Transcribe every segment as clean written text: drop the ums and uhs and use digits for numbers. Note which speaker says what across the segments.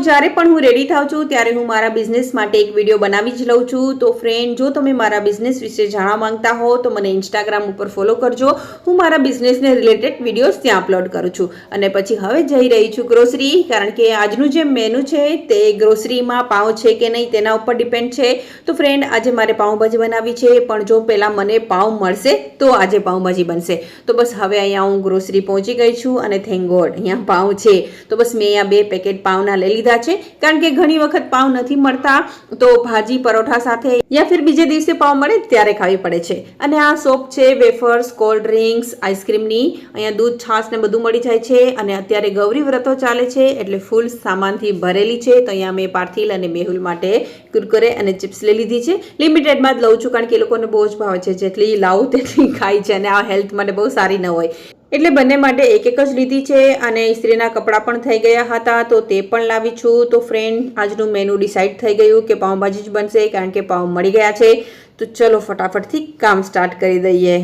Speaker 1: જ્યારે પણ હું રેડી થાઉં છું ત્યારે હું મારા બિઝનેસ માટે એક વિડીયો બનાવી જ લઉં છું। તો ફ્રેન્ડ, જો તમે મારા બિઝનેસ વિશે જાણવા માંગતા હો તો મને ઇન્સ્ટાગ્રામ ઉપર ફોલો કરજો। હું મારા બિઝનેસને રિલેટેડ વિડીયોઝ ત્યાં અપલોડ કરું છું। અને પછી હવે જઈ રહી છું ગ્રોસરી, કારણ કે આજનું જે મેનુ છે તે ગ્રોસરીમાં પાઉં છે કે નહીં તેના ઉપર ડિપેન્ડ છે। તો ફ્રેન્ડ, આજે મારે પાઉંભાજી બનાવી છે, પણ જો પહેલાં મને પાઉં મળશે તો આજે પાઉંભાજી બનશે। તો બસ હવે અહીંયા હું ગ્રોસરી પહોંચી ગઈ છું અને થેન્ક ગોડ અહીંયા પાઉં છે। તો બસ મેં અહીંયા 2 પેકેટ પાઉંના લઈ લીધા છે, કારણ કે ઘણી વખત પાઉં નથી મળતા તો ભાજી પરોઠા સાથે યા ફિર બીજે દિવસે પાઉં મળે ત્યારે ખાવી પડે છે। અને આ શોપ છે વેફર્સ, કોલ્ડ ડ્રિંક્સ, આઈસ્ક્રીમની। અહીંયા દૂધ, છાશ ને બધું મળી જાય છે। અને અત્યારે ગૌરી વ્રતો ચાલે છે એટલે ફૂલ સામાનથી ભરેલી છે। તો અહીંયા મેં પાર્થિલ અને મેહુલ માટે કુરકુરે અને ચિપ્સ લઈ લીધી છે। લિમિટેડમાં જ લઉં છું, કારણ કે એ લોકોને બહુ જ ભાવે છે, જેટલી લાવું તેટલી ખાય છે અને આ હેલ્થ માટે બહુ સારી ન હોય એટલે બંને માટે એક જ લીધી છે। અને ઇસ્ત્રીના કપડાં પણ થઈ ગયા હતા તો તે પણ લાવી છું। તો ફ્રેન્ડ, આજનું મેનુ ડિસાઈડ થઈ ગયું કે પાઉંભાજી જ બનશે, કારણ કે પાઉં મળી ગયા છે। તો ચલો ફટાફટથી કામ સ્ટાર્ટ કરી દઈએ।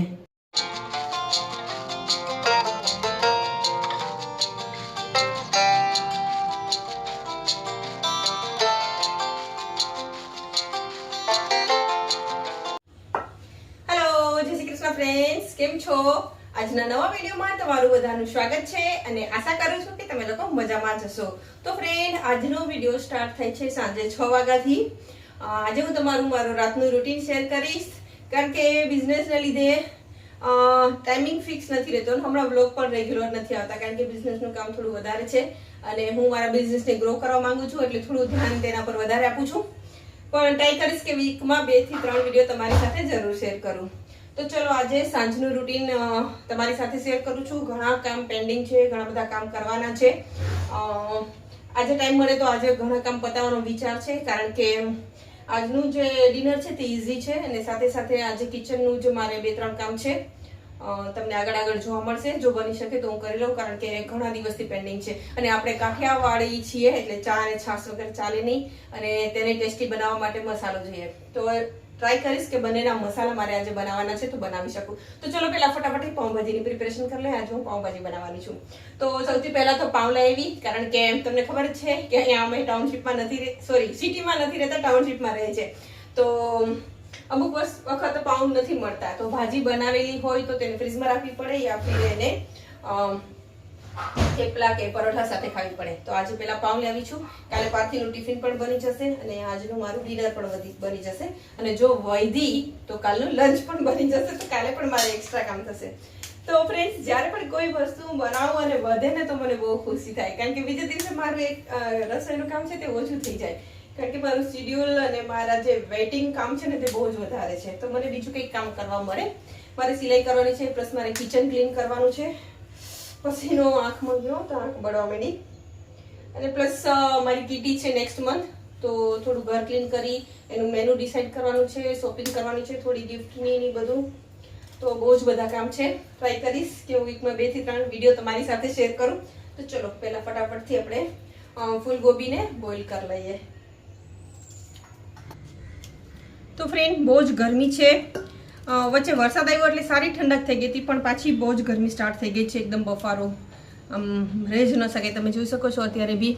Speaker 1: હેલો, જય શ્રી કૃષ્ણ ફ્રેન્ડ્સ, કેમ છો? આજના નવા વિડીયોમાં તમારું બધાનું સ્વાગત છે અને આશા કરું છું કે તમે લોકો મજામાં જ હશો। તો ફ્રેન્ડ, આજનો વિડીયો સ્ટાર્ટ થાય છે સાંજે 6 વાગ્યાથી। આજે હું મારું રાતનું રૂટીન શેર કરીશ, કારણ કે બિઝનેસને લીધે ટાઈમિંગ ફિક્સ નથી રહેતો। હમણાં વ્લોગ પણ રેગ્યુલર નથી આવતા, કારણ કે બિઝનેસનું કામ થોડું વધારે છે અને હું મારા બિઝનેસને ગ્રો કરવા માંગુ છું, એટલે થોડું ધ્યાન તેના પર વધારે આપું છું। પણ ટ્રાય કરીશ કે વીકમાં 2 થી 3 વિડીયો તમારી સાથે જરૂર શેર કરું। તો ચલો આજે સાંજનું રૂટીન તમારી સાથે શેર કરું છું। ઘણા કામ પેન્ડિંગ છે, ઘણા બધા કામ કરવાના છે। આજે ટાઈમ મળે તો આજે ઘણા કામ પતાવવાનો વિચાર છે, કારણ કે આજનું જે ડિનર છે તે ઇઝી છે અને સાથે સાથે આજે કિચનનું જે મારે 2-3 કામ છે તમને આગળ જોવા મળશે। જો બની શકે તો હું કરી લઉં, કારણ કે ઘણા દિવસથી પેન્ડિંગ છે। અને આપણે કાઠિયાવાડી છીએ એટલે ચા અને છાશ વગર ચાલે નહીં, અને તેને ટેસ્ટી બનાવવા માટે મસાલો જોઈએ। તો ટ્રાય કરીશ કે બંનેના મસાલા મારે આજે બનાવવાના છે તો બનાવી શકું। તો ચલો પહેલા ફટાફટ પાઉંભાજીની પ્રિપેરેશન કરી લઈએ। આજે હું પાઉંભાજી બનાવવાની છું। તો સૌથી પહેલા તો પાઉં લાવી, કારણ કે તમને ખબર જ છે કે અહીંયા અમે ટાઉનશીપમાં નથી, સિટીમાં નથી રહેતા, ટાઉનશીપમાં રહે છે। તો અમુક વખત પાઉં નથી મળતા, તો ભાજી બનાવેલી હોય તો તેને ફ્રીજમાં રાખવી પડે યા ફિર એને થેપલા કે પરોઠા સાથે ખાવી પડે। તો આજે પહેલા પાઉં લાવી છું, કાલે પાર્થીનું ટિફિન પણ બની જશે અને આજનું મારું ડિનર પણ બની જશે। અને જો વધી તો કાલનું લંચ પણ બની જશે, તો કાલે પણ મારે એક્સ્ટ્રા કામ થશે। તો ફ્રેન્ડ્સ, જ્યારે પણ કોઈ વસ્તુ બનાવું અને વધે ને તો મને બહુ ખુશી થાય, કારણ કે બીજા દિવસે મારું એક રસોઈનું કામ છે તે ઓછું થઈ જાય, કારણ કે મારું શિડ્યુલ અને મારા જે વેઇટિંગ કામ છે ને તે બહુ જ વધારે છે। તો મને બીજું કંઈક કામ કરવા મળે। મારે સિલાઈ કરવાની છે, પ્લસ મારે કિચન ક્લીન કરવાનું છે। પછીનો આંખમાં ગયો તો આંખ બળવા માંડી, અને પ્લસ મારી કીટી છે નેક્સ્ટ મંથ, તો થોડું ઘર ક્લીન કરી એનું મેનુ ડિસાઈડ કરવાનું છે, શોપિંગ કરવાની છે થોડી ગિફ્ટની ને બધું। તો બહુ જ બધા કામ છે। ટ્રાય કરીશ કે હું વીકમાં 2 થી 3 વિડીયો તમારી સાથે શેર કરું। તો ચલો પહેલા ફટાફટથી આપણે ફૂલગોબીને બોઇલ કરી લઈએ। તો ફ્રેન્ડ, બહુ જ ગરમી છે। વચ્ચે વરસાદ આવ્યો એટલે સારી ઠંડક થઈ ગઈ હતી, પણ પાછી બહુ જ ગરમી સ્ટાર્ટ થઈ ગઈ છે, એકદમ બફારો, રહી જ ન શકે। તમે જોઈ શકો છો અત્યારે બી।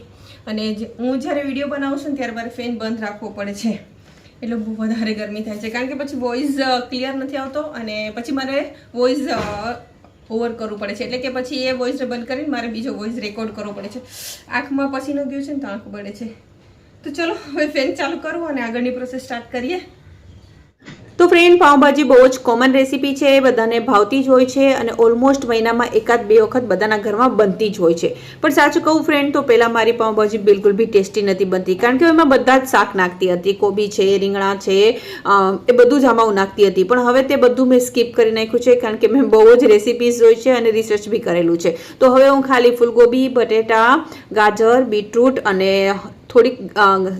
Speaker 1: અને હું જ્યારે વિડીયો બનાવું છું ને ત્યારે મારે ફેન બંધ રાખવો પડે છે, એટલે બહુ વધારે ગરમી થાય છે, કારણ કે પછી વોઇસ ક્લિયર નથી આવતો અને પછી મારે વોઇસ ઓવર કરવું પડે છે, એટલે કે પછી એ વોઇસને બંધ કરીને મારે બીજો વોઇસ રેકોર્ડ કરવો પડે છે। આંખમાં પસીનો ગયો છે ને તો આંખ બળે છે। તો ચલો હવે ફેન ચાલુ કરું અને આગળની પ્રોસેસ સ્ટાર્ટ કરીએ। તો ફ્રેન્ડ, પાઉંભાજી બહુ જ કોમન રેસીપી છે, બધાને ભાવતી જ હોય છે અને ઓલમોસ્ટ મહિનામાં 1-2 વખત બધાના ઘરમાં બનતી જ હોય છે। પણ સાચું કહું ફ્રેન્ડ, તો પહેલાં મારી પાઉંભાજી બિલકુલ બી ટેસ્ટી નથી બનતી, કારણ કે એમાં બધા જ શાક નાખતી હતી, કોબી છે, રીંગણા છે, એ બધું જ આમાં નાખતી હતી। પણ હવે તે બધું મેં સ્કીપ કરી નાખ્યું છે, કારણ કે મેં બહુ જ રેસીપીઝ જોઈ છે અને રિસર્ચ બી કરેલું છે। તો હવે હું ખાલી ફૂલગોબી, બટેટા, ગાજર, બીટરૂટ અને થોડીક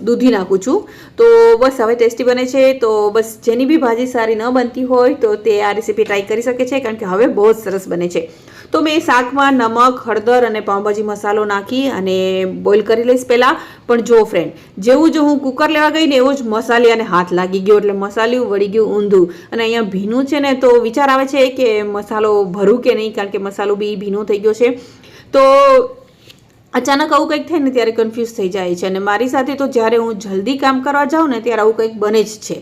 Speaker 1: દૂધી નાખું છું। તો બસ હવે ટેસ્ટી બને છે। તો બસ જેની બી ભાજી સારી ન બનતી હોય તો તે આ રેસીપી ટ્રાય કરી શકે છે, કારણ કે હવે બહુ જ સરસ બને છે। તો મેં શાકમાં નમક, હળદર અને પાઉંભાજી મસાલો નાખી અને બોઇલ કરી લઈશ પહેલાં। પણ જો ફ્રેન્ડ, જેવું જો હું કુકર લેવા ગઈ ને એવું જ મસાલિયાને હાથ લાગી ગયો, એટલે મસાલિયું વળી ગયું ઊંધું, અને અહીંયા ભીનું છે ને તો વિચાર આવે છે કે મસાલો ભરું કે નહીં, કારણ કે મસાલો બી ભીનો થઈ ગયો છે। તો
Speaker 2: અચાનક આવું કંઈક થાય ને ત્યારે કન્ફ્યુઝ થઈ જાય છે. અને મારી સાથે તો જ્યારે હું જલ્દી કામ કરવા જાઉં ને ત્યારે આવું કંઈક બને જ છે.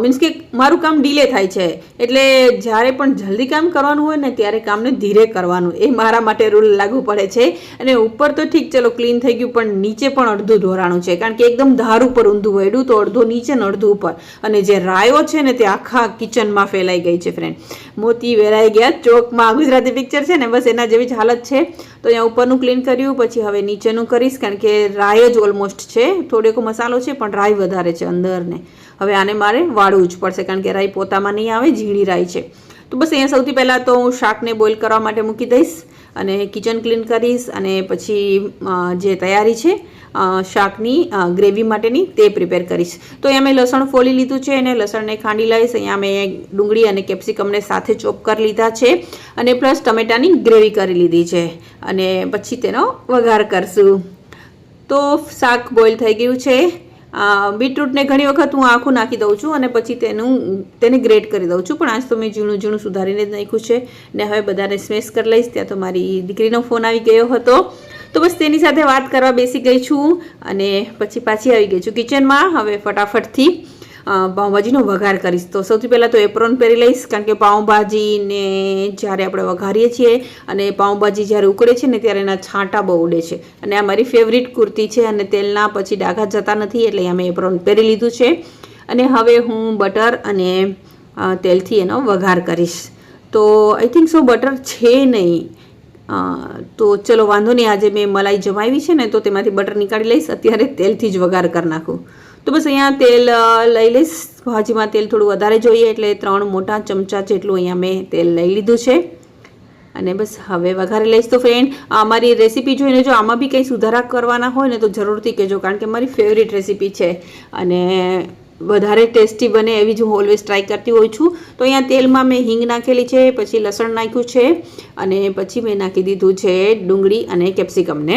Speaker 2: મીન્સ કે મારું કામ ડીલે થાય છે. એટલે જ્યારે પણ જલ્દી કામ કરવાનું હોય ને ત્યારે કામને ધીરે કરવાનું, એ મારા માટે રૂલ લાગુ પડે છે. અને ઉપર તો ઠીક ચલો ક્લીન થઈ ગયું, પણ નીચે પણ અડધું ધોરાણું છે, કારણ કે એકદમ ધાર ઉપર ઊંધું વળ્યું તો અડધું નીચે ને અડધું ઉપર. અને જે રાયો છે ને તે આખા કિચનમાં ફેલાઈ ગઈ છે ફ્રેન્ડ. મોતી વેરાઈ ગયા ચોકમાં, ગુજરાતી પિક્ચર છે ને બસ એના જેવી જ હાલત છે. તો અહીંયા ઉપરનું ક્લીન કર્યું, પછી હવે નીચેનું કરીશ, કારણ કે રાય જ ઓલમોસ્ટ છે. થોડોક મસાલો છે પણ રાઈ વધારે છે અંદર ને. હવે આને મારે વાળવું જ પડશે, કારણ કે રાઈ પોતામાં નહીં આવે, ઝીણી રાઈ છે. તો બસ અહીંયા સૌથી પહેલાં તો હું શાકને બોઇલ કરવા માટે મૂકી દઈશ અને કિચન ક્લીન કરીશ. અને પછી જે તૈયારી છે શાકની ગ્રેવી માટેની તે પ્રિપેર કરીશ. તો અહીંયા મેં લસણ ફોલી લીધું છે અને લસણને ખાંડી લઈશ. અહીંયા મેં ડુંગળી અને કેપ્સિકમને સાથે ચોપ કરી લીધા છે અને પ્લસ ટમેટાની ગ્રેવી કરી લીધી છે. અને પછી તેનો વઘાર કરશું. તો શાક બોઇલ થઈ ગયું છે. બીટરૂટને ઘણી વખત હું આખું નાખી દઉં છું અને પછી તેને ગ્રેટ કરી દઉં છું, પણ આજ તો મેં ઝીણું ઝીણું સુધારીને જ નાખ્યું છે. ને હવે બધાને સ્મેશ કરી લઈશ. ત્યાં તો મારી દીકરીનો ફોન આવી ગયો હતો, તો બસ તેની સાથે વાત કરવા બેસી ગઈ છું અને પછી પાછી આવી ગઈ છું કિચનમાં. હવે ફટાફટથી પાઉંભાજીનો વઘાર કરીશ. તો સૌથી પહેલાં તો એપ્રોન પહેરી લઈશ, કારણ કે પાઉંભાજીને જ્યારે આપણે વઘારીએ છીએ અને પાઉંભાજી જ્યારે ઉકળે છે ને ત્યારે એના છાંટા બહુ ઉડે છે. અને આ મારી ફેવરિટ કુર્તી છે અને તેલના પછી ડાઘા જતા નથી, એટલે અહીંયા મેં એપ્રોન પહેરી લીધું છે. અને હવે હું બટર અને તેલથી એનો વઘાર કરીશ. તો આઈ થિંક સો બટર છે નહીં, તો ચલો વાંધો નહીં. આજે મેં મલાઈ જમાવી છે ને તો તેમાંથી બટર નીકાળી લઈશ. અત્યારે તેલથી જ વઘાર કરી નાખું. તો બસ અહીંયા તેલ લઈ લઈશ. ભાજીમાં તેલ થોડું વધારે જોઈએ એટલે 3 મોટા ચમચા જેટલું અહીંયા મેં તેલ લઈ લીધું છે અને બસ હવે વઘારી લઈશ. તો ફ્રેન્ડ, અમારી રેસીપી જોઈને જો આમાં બી કંઈ સુધારા કરવાના હોય ને તો જરૂરથી કહેજો, કારણ કે મારી ફેવરિટ રેસીપી છે અને વધારે ટેસ્ટી બને એવી જ હું ઓલવેઝ ટ્રાય કરતી હોઉં છું. તો અહીંયા તેલમાં મેં હિંગ નાખેલી છે, પછી લસણ નાખ્યું છે અને પછી મેં નાખી દીધું છે ડુંગળી અને કેપ્સિકમને.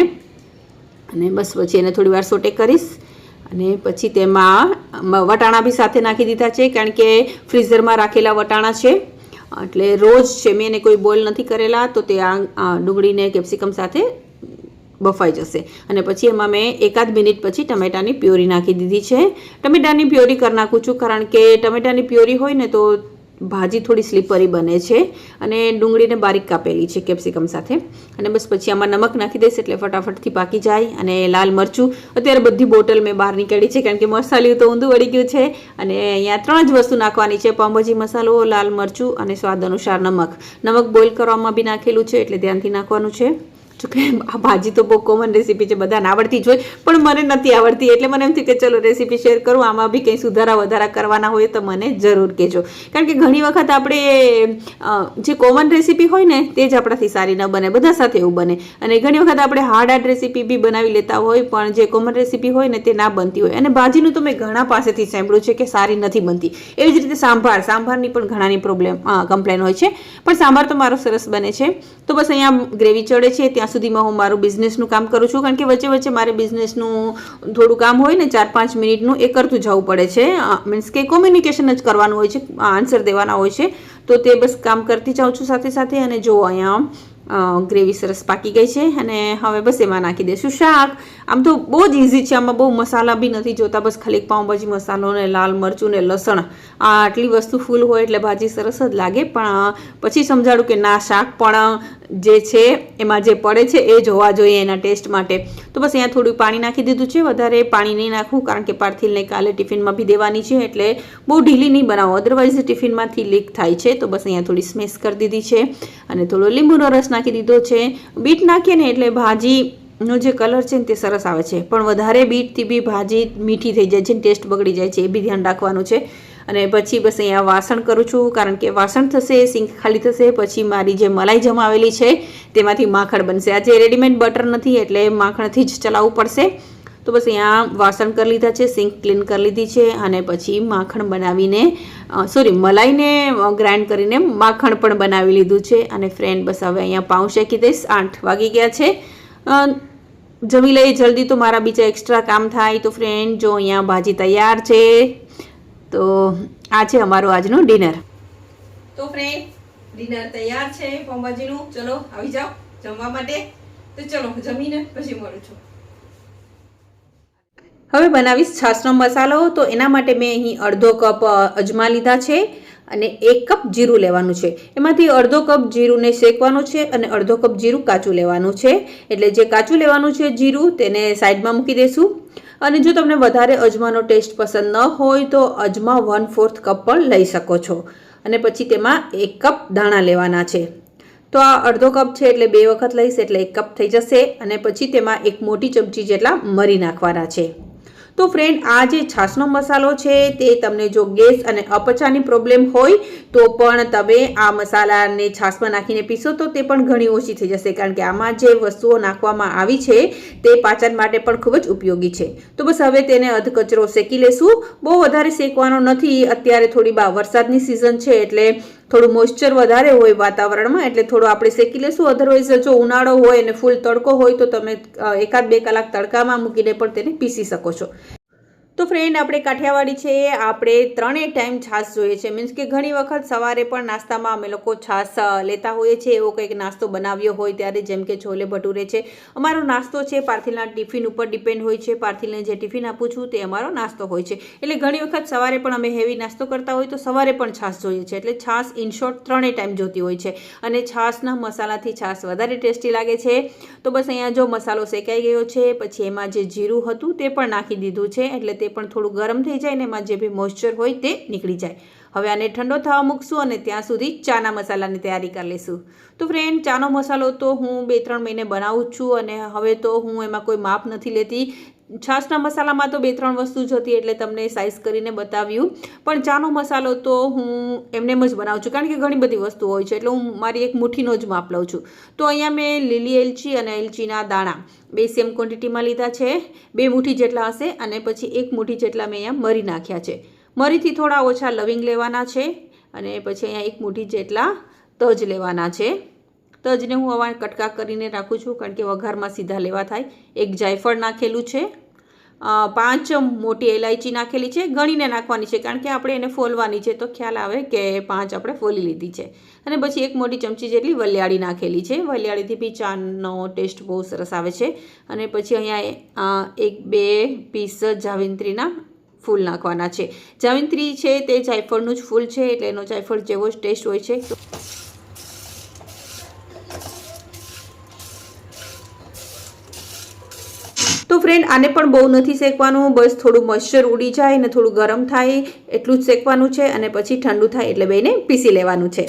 Speaker 2: અને બસ પછી એને થોડી વાર સોટે કરીશ. અને પછી તેમાં વટાણા બી સાથે નાખી દીધા છે, કારણ કે ફ્રીઝરમાં રાખેલા વટાણા છે, એટલે રોજ છે. મેં એને કોઈ બોઇલ નથી કરેલા, તો તે આ ડુંગળીને કેપ્સિકમ સાથે બફાઈ જશે. અને પછી એમાં મેં 1-8 મિનિટ પછી ટમેટાની પ્યોરી નાખી દીધી છે. ટમેટાની પ્યોરી કરી નાખું છું, કારણ કે ટમેટાની પ્યોરી હોય ને તો ભાજી થોડી સ્લીપરી બને છે. અને ડુંગળીને બારીક કાપેલી છે કેપ્સિકમ સાથે. અને બસ પછી આમાં નમક નાખી દઈશ એટલે ફટાફટથી પાકી જાય. અને લાલ મરચું અત્યારે બધી બોટલ મેં બહાર નીકાળી છે, કારણ કે મસાલિયું તો ઊંધું વળી ગયું છે. અને અહીંયા 3 જ વસ્તુ નાખવાની છે: પાઉંભાજી મસાલો, લાલ મરચું અને સ્વાદ અનુસાર નમક. નમક બોઇલ કરવામાં બી નાખેલું છે એટલે ધ્યાનથી નાખવાનું છે. જોકે આ ભાજી તો બહુ કોમન રેસીપી છે, બધાને આવડતી જ હોય, પણ મને નથી આવડતી. એટલે મને એમ થયું કે ચલો રેસીપી શેર કરું. આમાં બી કંઈ સુધારા વધારા કરવાના હોય તો મને જરૂર કહેજો, કારણ કે ઘણી વખત આપણે જે કોમન રેસીપી હોય ને તે જ આપણાથી સારી ન બને, બધા સાથે એવું બને. અને ઘણી વખત આપણે હાર્ડ રેસીપી બી બનાવી લેતા હોય, પણ જે કોમન રેસીપી હોય ને તે ના બનતી હોય. અને ભાજીનું તો મેં ઘણા પાસેથી સાંભળ્યું છે કે સારી નથી બનતી. એવી જ રીતે સાંભારની પણ ઘણાની કમ્પ્લેન હોય છે, પણ સાંભાર તો મારો સરસ બને છે. તો બસ અહીંયા ગ્રેવી ચડે છે ત્યાં સુધીમાં હું મારું બિઝનેસનું કામ કરું છું, કારણ કે વચ્ચે વચ્ચે મારે બિઝનેસનું થોડું કામ હોય ને 4-5 મિનિટનું, એ કરતું જવું પડે છે. મીન્સ કે કોમ્યુનિકેશન જ કરવાનું હોય છે, આન્સર દેવાના હોય છે, તો તે બસ કામ કરતી જાઉં છું સાથે સાથે. અને જો અહીંયા ગ્રેવી સરસ પાકી ગઈ છે અને હવે બસ એમાં નાખી દઈશું શાક. આમ તો બહુ જ ઇઝી છે, આમાં બહુ મસાલા બી નથી જોતા, બસ ખાલી પાઉંભાજી મસાલો ને લાલ મરચું ને લસણ, આટલી વસ્તુ ફૂલ હોય એટલે ભાજી સરસ જ લાગે. પણ પછી સમજાડું કે ના, શાક પણ જે છે એમાં જે પડે છે એ જોવા જોઈએ એના ટેસ્ટ માટે. તો બસ અહીંયા થોડું પાણી નાખી દીધું છે. વધારે પાણી નહીં નાખવું, કારણ કે પાર્થિલને કાલે ટિફિનમાં બી દેવાની છે, એટલે બહુ ઢીલી નહીં બનાવો, અદરવાઇઝ ટિફિનમાંથી લીક થાય છે. તો બસ અહીંયા થોડી સ્મેશ કરી દીધી છે અને થોડો લીંબુનો રસ નાખી દીધો છે. બીટ નાખીએ ને એટલે ભાજીનો જે કલર છે ને તે સરસ આવે છે, પણ વધારે બીટથી બી ભાજી મીઠી થઈ જાય છે, ટેસ્ટ બગડી જાય છે, એ બી ધ્યાન રાખવાનું છે. અને પછી બસ અહીંયા વાસણ કરું છું, કારણ કે વાસણ થશે, સિંક ખાલી થશે, પછી મારી જે મલાઈ જમાવેલી છે તેમાંથી માખણ બનશે. આજે રેડીમેડ બટર નથી એટલે માખણથી જ ચલાવવું પડશે. તો બસ અહીંયા વાસણ કરી લીધા છે, સિંક ક્લીન કરી લીધી છે અને પછી માખણ બનાવીને મલાઈને ગ્રાઇન્ડ કરીને માખણ પણ બનાવી લીધું છે. અને ફ્રેન્ડ બસ હવે અહીંયા પાઉં શેકી દઈશ. 8 વાગી ગયા છે. જમી લઈએ જલ્દી તો મારા બીજા એક્સ્ટ્રા કામ થાય. તો ફ્રેન્ડ જો અહીંયા ભાજી તૈયાર છે. તો આ છે અમારું આજનું ડિનર.
Speaker 1: તો ફ્રેન્ડ, ડિનર તૈયાર છે પાઉંભાજીનું. ચલો આવી જાઓ જમવા માટે. તો ચલો જમીને પછી મળું છું.
Speaker 2: હવે બનાવીશ છાશનો મસાલો. તો એના માટે મેં અહીં અડધો કપ અજમા લીધા છે અને 1 કપ જીરું લેવાનું છે. એમાંથી અડધો કપ જીરુંને શેકવાનું છે અને અડધો કપ જીરું કાચું લેવાનું છે. એટલે જે કાચું લેવાનું છે જીરું તેને સાઈડમાં મૂકી દઈશું. અને જો તમને વધારે અજમાનો ટેસ્ટ પસંદ ન હોય તો અજમા 1/4 કપ પણ લઈ શકો છો. અને પછી તેમાં 1 કપ દાણા લેવાના છે. તો આ અડધો કપ છે એટલે 2 વખત લઈશ એટલે 1 કપ થઈ જશે. અને પછી તેમાં 1 મોટી ચમચી જેટલા મરી નાખવાના છે. તો ફ્રેન્ડ, આ જે છાશનો મસાલો છે તે તમને જો ગેસ અને અપચાની પ્રોબ્લેમ હોય તો પણ તમે આ મસાલાને છાશમાં નાખીને પીશો તો તે પણ ઘણી ઓછી થઈ જશે, કારણ કે આમાં જે વસ્તુઓ નાખવામાં આવી છે તે પાચન માટે પણ ખૂબ જ ઉપયોગી છે. તો બસ હવે તેને અધકચરો શેકી લેશું. બહુ વધારે શેકવાનો નથી. અત્યારે થોડી વરસાદની સિઝન છે એટલે થોડું મોઇશ્ચર વધારે હોય વાતાવરણમાં, એટલે થોડું આપણે શેકી લેશું. અધરવાઇઝ જો ઉનાળો હોય અને ફૂલ તડકો હોય તો તમે 1-2 કલાક તડકામાં મૂકીને પણ તેને પીસી શકો છો. તો ફ્રેન્ડ, આપણે કાઠિયાવાડી છે, આપણે 3 ટાઈમ છાશ જોઈએ છે. મીન્સ કે ઘણી વખત સવારે પણ નાસ્તામાં અમે લોકો છાશ લેતા હોઈએ છીએ. એવો કંઈક નાસ્તો બનાવ્યો હોય ત્યારે, જેમ કે છોલે ભટુરે છે. અમારો નાસ્તો છે પાર્થિલના ટિફિન ઉપર ડિપેન્ડ હોય છે. પાર્થિલને જે ટિફિન આપું છું તે અમારો નાસ્તો હોય છે. એટલે ઘણી વખત સવારે પણ અમે હેવી નાસ્તો કરતા હોય તો સવારે પણ છાશ જોઈએ છે. એટલે છાશ ઇન શોર્ટ 3 ટાઈમ જોતી હોય છે. અને છાશના મસાલાથી છાશ વધારે ટેસ્ટી લાગે છે. તો બસ અહીંયા જો મસાલો શેકાઈ ગયો છે. પછી એમાં જે જીરું હતું તે પણ નાખી દીધું છે. એટલે તે પણ થોડું ગરમ થઈ જાય ને એમાં જે બી મોઇશ્ચર હોય તે નીકળી જાય. હવે આને ઠંડો થવા મૂકશું અને ત્યાં સુધી ચાના મસાલાની તૈયારી કરી લઈશું. તો ફ્રેન્ડ, ચાનો મસાલો તો હું 2-3 મહિને બનાવું છું અને હવે તો હું એમાં કોઈ માપ નથી લેતી. છાશના મસાલામાં તો 2-3 વસ્તુ જ હતી એટલે તમને સાઇઝ કરીને બતાવ્યું. પણ ચાનો મસાલો તો હું એમને જ બનાવું છું, કારણ કે ઘણી બધી વસ્તુ હોય છે એટલે હું મારી એક મુઠ્ઠીનો જ માપ લઉં છું. તો અહીંયા મેં લીલી એલચી અને એલચીના દાણા 2 સેમ ક્વોન્ટિટીમાં લીધા છે. 2 મુઠ્ઠી જેટલા હશે. અને પછી 1 મુઠ્ઠી જેટલા મેં અહીંયા મરી નાખ્યા છે. મરીથી થોડા ઓછા લવિંગ લેવાના છે. અને પછી અહીંયા 1 મુઠ્ઠી જેટલા તજ લેવાના છે. તજને હું હવે કટકા કરીને રાખું છું, કારણ કે વઘારમાં સીધા લેવા થાય. 1 જાયફળ નાખેલું છે. 5 મોટી ઇલાયચી નાખેલી છે. ગણીને નાખવાની છે, કારણ કે આપણે એને ફોલવાની છે તો ખ્યાલ આવે કે 5 આપણે ફોલી લીધી છે. અને પછી 1 મોટી ચમચી જેટલી વલિયાળી નાખેલી છે. વલિયાળીથી બી ચાનો ટેસ્ટ બહુ સરસ આવે છે. અને પછી અહીંયા 1-2 પીસ જાવિત્રીના ફૂલ નાખવાના છે. જાવિત્રી છે તે જાયફળનું જ ફૂલ છે એટલે એનો જાયફળ જેવો જ ટેસ્ટ હોય છે. તો ફ્રેન્ડ, આને પણ બહુ નથી શેકવાનું. બસ થોડું મોઇશ્ચર ઉડી જાય અને થોડું ગરમ થાય એટલું જ શેકવાનું છે. અને પછી ઠંડુ થાય એટલે બેને પીસી લેવાનું છે.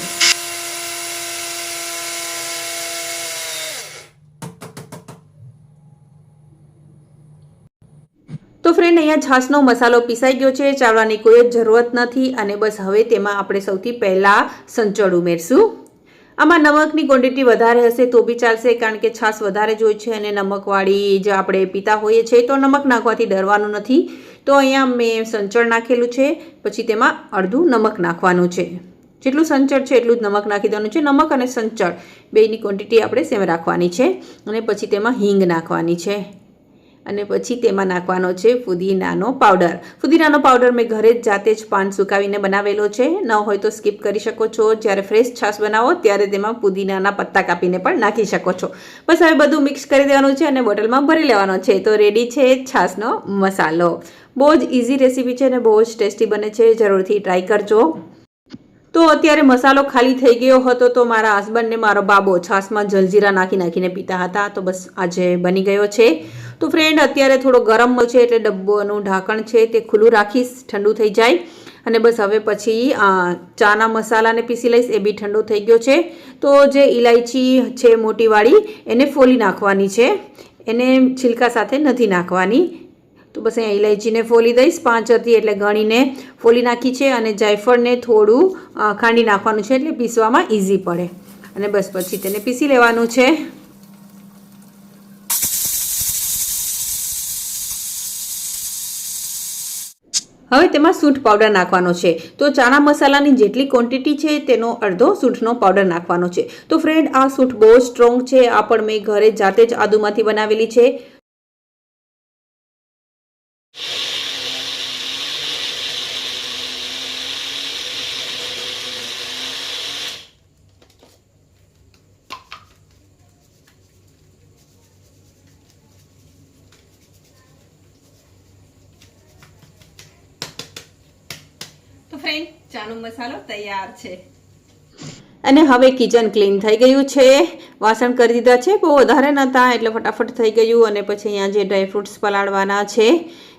Speaker 2: તો ફ્રેન્ડ, અહીંયા છાશનો મસાલો પીસાઈ ગયો છે. ચાળવાની કોઈ જ જરૂરત નથી. અને બસ હવે તેમાં આપણે સૌથી પહેલાં સંચળ ઉમેરશું. આમાં નમકની ક્વોન્ટિટી વધારે હશે તો બી ચાલશે, કારણ કે છાશ વધારે જ હોય છે અને નમકવાળી જે આપણે પીતા હોઈએ છીએ તો નમક નાખવાથી ડરવાનું નથી. તો અહીંયા મેં સંચળ નાખેલું છે. પછી તેમાં અડધું નમક નાખવાનું છે. જેટલું સંચળ છે એટલું જ નમક નાખી દેવાનું છે. નમક અને સંચળ બેની ક્વોન્ટિટી આપણે સેમ રાખવાની છે. અને પછી તેમાં હિંગ નાખવાની છે. અને પછી તેમાં નાખવાનો છે ફુદીનાનો પાવડર. ફુદીનાનો પાવડર મેં ઘરે જ જાતે જ પાન સુકાવીને બનાવેલો છે. ન હોય તો સ્કીપ કરી શકો છો. જ્યારે ફ્રેશ છાશ બનાવો ત્યારે તેમાં પુદીનાના પત્તા કાપીને પણ નાખી શકો છો. બસ હવે બધું મિક્સ કરી દેવાનું છે અને બોટલમાં ભરી લેવાનો છે. તો રેડી છે છાશનો મસાલો. બહુ જ ઇઝી રેસીપી છે અને બહુ જ ટેસ્ટી બને છે. જરૂરથી ટ્રાય કરજો. તો અત્યારે મસાલો ખાલી થઈ ગયો હતો તો મારા હસબન્ડને મારો બાબો છાશમાં જલજીરા નાખીને પીતા હતા. તો બસ આજે બની ગયો છે. તો ફ્રેન્ડ, અત્યારે થોડો ગરમ છે એટલે ડબ્બાનું ઢાંકણ છે તે ખુલ્લું રાખીશ, ઠંડુ થઈ જાય. અને બસ હવે પછી ચાના મસાલાને પીસી લઈશ. એ બી ઠંડો થઈ ગયો છે. તો જે ઇલાયચી છે મોટીવાળી એને ફોલી નાખવાની છે. એને છિલકા સાથે નથી નાખવાની. તો બસ અહીંયા ઇલાયચીને ફોલી દઈશ. 5 હતી એટલે ગણીને ફોલી નાખી છે. અને જાયફળને થોડું ખાંડી નાખવાનું છે એટલે પીસવામાં ઇઝી પડે. અને બસ પછી તેને પીસી લેવાનું છે. હવે તેમાં સૂંઠ પાવડર નાખવાનો છે. તો ચાના મસાલાની જેટલી ક્વોન્ટિટી છે તેનો અડધો સૂંઠનો પાવડર નાખવાનો છે. તો ફ્રેન્ડ, આ સૂંઠ બહુ સ્ટ્રોંગ છે. આ પણ મેં ઘરે જાતે જ આદુમાંથી બનાવેલી છે.
Speaker 1: ફ્રેન્ડ, ચાનો મસાલો તૈયાર છે.
Speaker 2: અને હવે કિચન ક્લીન થઈ ગયું છે. વાસણ કરી દીધા છે, બહુ વધારે નહોતા એટલે ફટાફટ થઈ ગયું. અને પછી અહીંયા જે ડ્રાયફ્રૂટ્સ પલાળવાના છે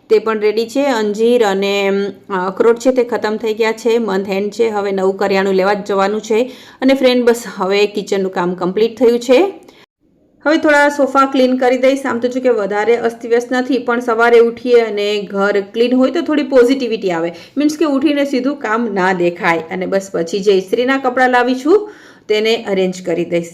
Speaker 2: તે પણ રેડી છે. અંજીર અને અખરોટ છે તે ખતમ થઈ ગયા છે. મંથ એન્ડ છે, હવે નવું કરિયાણું લેવા જ જવાનું છે. અને ફ્રેન્ડ બસ હવે કિચનનું કામ કમ્પ્લીટ થયું છે. હવે થોડા સોફા ક્લીન કરી દઈશ. આમ તો જો કે વધારે અસ્તવ્યસ્ત નથી, પણ સવારે ઉઠીએ અને ઘર ક્લીન હોય તો થોડી પોઝિટિવિટી આવે. મીન્સ કે ઉઠીને સીધું કામ ના દેખાય. અને બસ પછી જે ઇસ્ત્રીના કપડાં લાવી છું તેને અરેન્જ કરી દઈશ.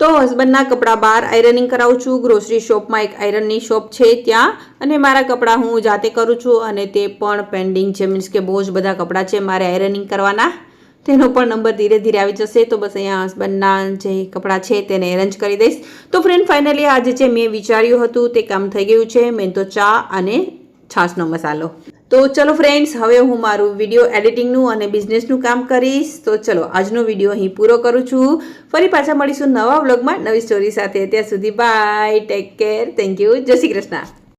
Speaker 2: તો હસબન્ડના કપડાં બહાર આયરનિંગ કરાવું છું. ગ્રોસરી શોપમાં એક આયરનની શોપ છે ત્યાં. અને મારા કપડાં હું જાતે કરું છું અને તે પણ પેન્ડિંગ છે. મીન્સ કે બહુ જ બધા કપડાં છે મારે આયરનિંગ કરવાના. તેનો પણ નંબર ધીરે ધીરે આવી જશે. તો બસ અહીંયા હસબન્ડના જે કપડાં છે તેને અરેન્જ કરી દઈશ. તો ફ્રેન્ડ ફાઇનલી આજે જે મેં વિચાર્યું હતું તે કામ થઈ ગયું છે. મેન તો ચા અને છાશનો મસાલો. તો ચલો ફ્રેન્ડ્સ, હવે હું મારું વિડીયો એડિટિંગનું અને બિઝનેસનું કામ કરીશ. તો ચલો આજનો વિડીયો અહીં પૂરો કરું છું. ફરી પાછા મળીશું નવા વ્લોગમાં નવી સ્ટોરી સાથે. ત્યાં સુધી bye, take care, thank you, જય શ્રી કૃષ્ણ.